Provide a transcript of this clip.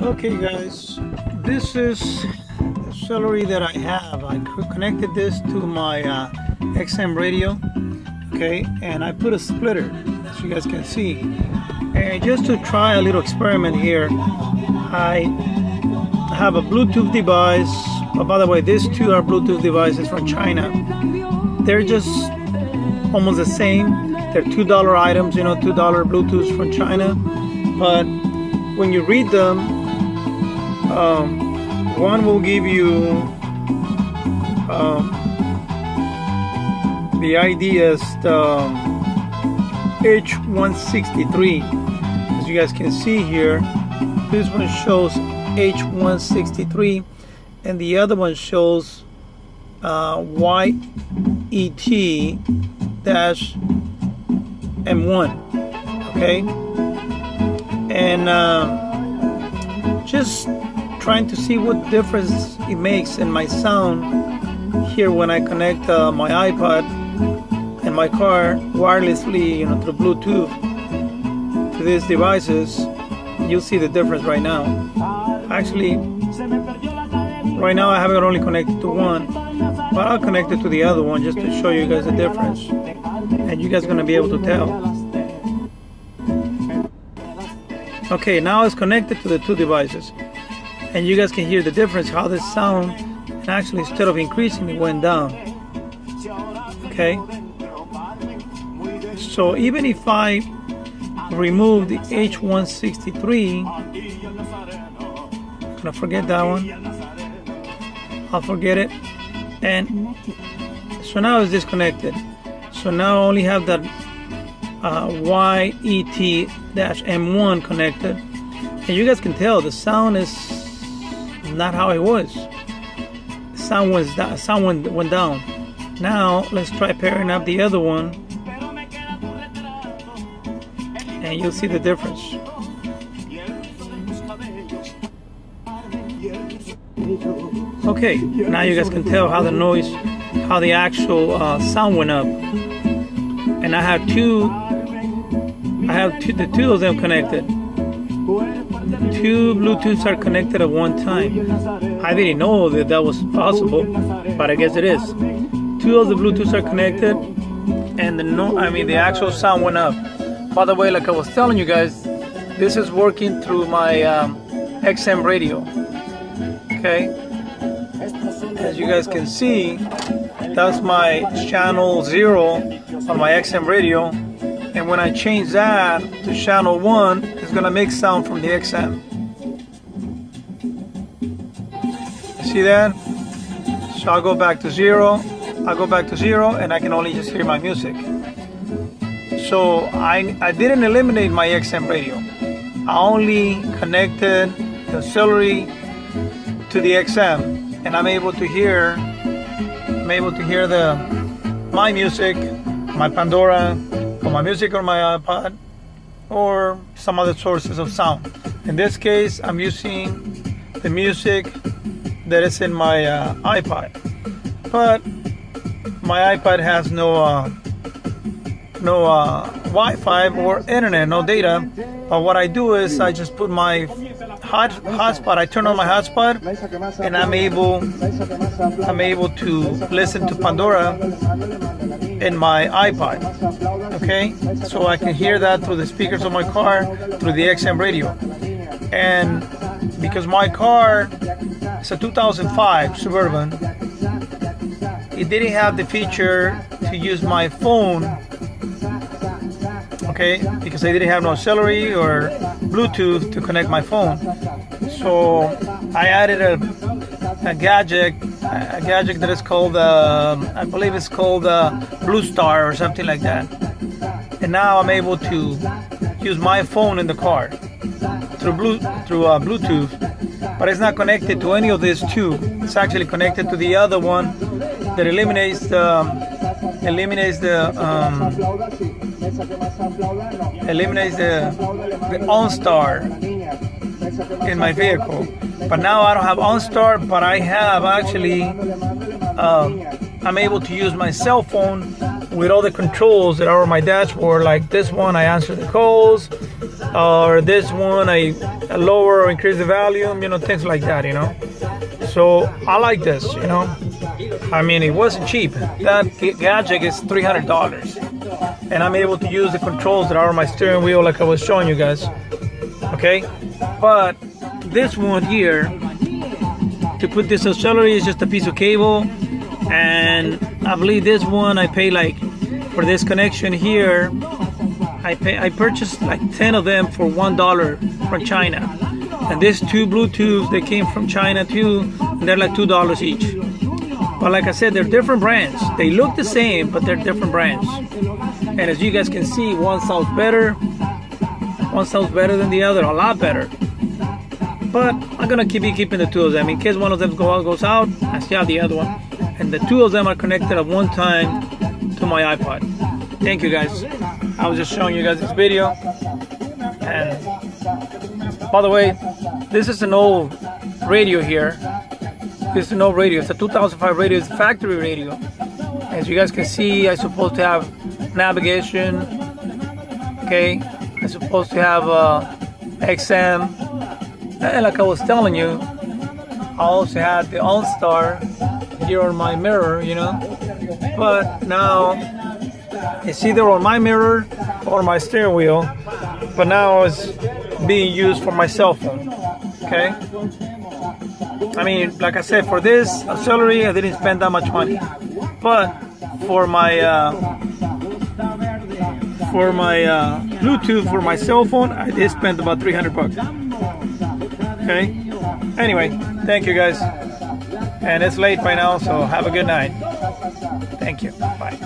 Okay guys, this is the celery that I have. I connected this to my XM radio, okay, and I put a splitter, as you guys can see. And just to try a little experiment here, I have a Bluetooth device. Oh, by the way, these two are Bluetooth devices from China. They're just almost the same. They're $2 items, you know, $2 Bluetooths from China. But when you read them, one will give you the ID as the H163. As you guys can see here, this one shows H163 and the other one shows YET-M1. Okay, and just trying to see what difference it makes in my sound here when I connect my iPod and my car wirelessly, you know, through Bluetooth to these devices. You'll see the difference right now. Actually, right now I have it only connected to one, but I'll connect it to the other one just to show you guys the difference, and you guys are gonna be able to tell. Okay, now it's connected to the two devices, and you guys can hear the difference, how this sound, and actually instead of increasing, it went down. Okay, so even if I remove the H163, I'm gonna forget that one. I'll forget it, and so now it's disconnected. So now I only have that YET-M1 connected, and you guys can tell the sound is not how it was. The sound went down. Now let's try pairing up the other one, and you'll see the difference. Okay, now you guys can tell how the noise, how the actual sound went up. And I have the two of them connected. Two Bluetooths are connected at one time. I didn't know that that was possible, but I guess it is. Two of the Bluetooths are connected, and the actual sound went up. By the way, like I was telling you guys, this is working through my XM radio. Okay, as you guys can see, that's my channel 0 on my XM radio, and when I change that to channel 1, it's gonna make sound from the XM. See that? So I'll go back to 0. I'll go back to 0, and I can only just hear my music. So I didn't eliminate my XM radio. I only connected the auxiliary to the XM, and I'm able to hear my music, my Pandora, or my music on my iPod, or some other sources of sound. In this case, I'm using the music that is in my iPod, but my iPod has no Wi-Fi or internet, no data. But what I do is I just put my hotspot. I turn on my hotspot, and I'm able to listen to Pandora in my iPod. Okay, so I can hear that through the speakers of my car, through the XM radio. And because my car is a 2005 Suburban, it didn't have the feature to use my phone. Okay, because I didn't have no auxiliary or Bluetooth to connect my phone. So I added a gadget that is called, I believe it's called bluestar or something like that. And now I'm able to use my phone in the car through Bluetooth, but it's not connected to any of these two. It's actually connected to the other one that eliminates the OnStar in my vehicle. But now I don't have OnStar, but I have actually I'm able to use my cell phone with all the controls that are on my dashboard. Like this one, I answer the calls. or this one I lower or increase the volume, you know, things like that, you know. So I like this, you know. I mean, it wasn't cheap. That gadget is $300, and I'm able to use the controls that are on my steering wheel like I was showing you guys. Okay, but this one here, to put this auxiliary, is just a piece of cable, and I believe this one I pay, like, for this connection here, I purchased like 10 of them for $1 from China. And these two Bluetooths, they came from China too, and they're like $2 each. But like I said, they're different brands. They look the same, but they're different brands. And as you guys can see, one sounds better than the other, a lot better. But I'm gonna be keeping the two of them in case one of them goes out. I still have the other one, and the two of them are connected at one time to my iPod. Thank you guys. I was just showing you guys this video. And by the way, this is an old radio here. This is an old radio. It's a 2005 radio. It's a factory radio. As you guys can see, I'm supposed to have navigation. Okay, I'm supposed to have XM. And like I was telling you, I also had the OnStar here on my mirror, you know. But now it's either on my mirror or my steering wheel. But now it's being used for my cell phone. Okay. I mean, like I said, for this auxiliary, I didn't spend that much money. But for my Bluetooth for my cell phone, I did spend about 300 bucks. Okay. Anyway, thank you guys. And it's late by now, so have a good night. Thank you. Bye.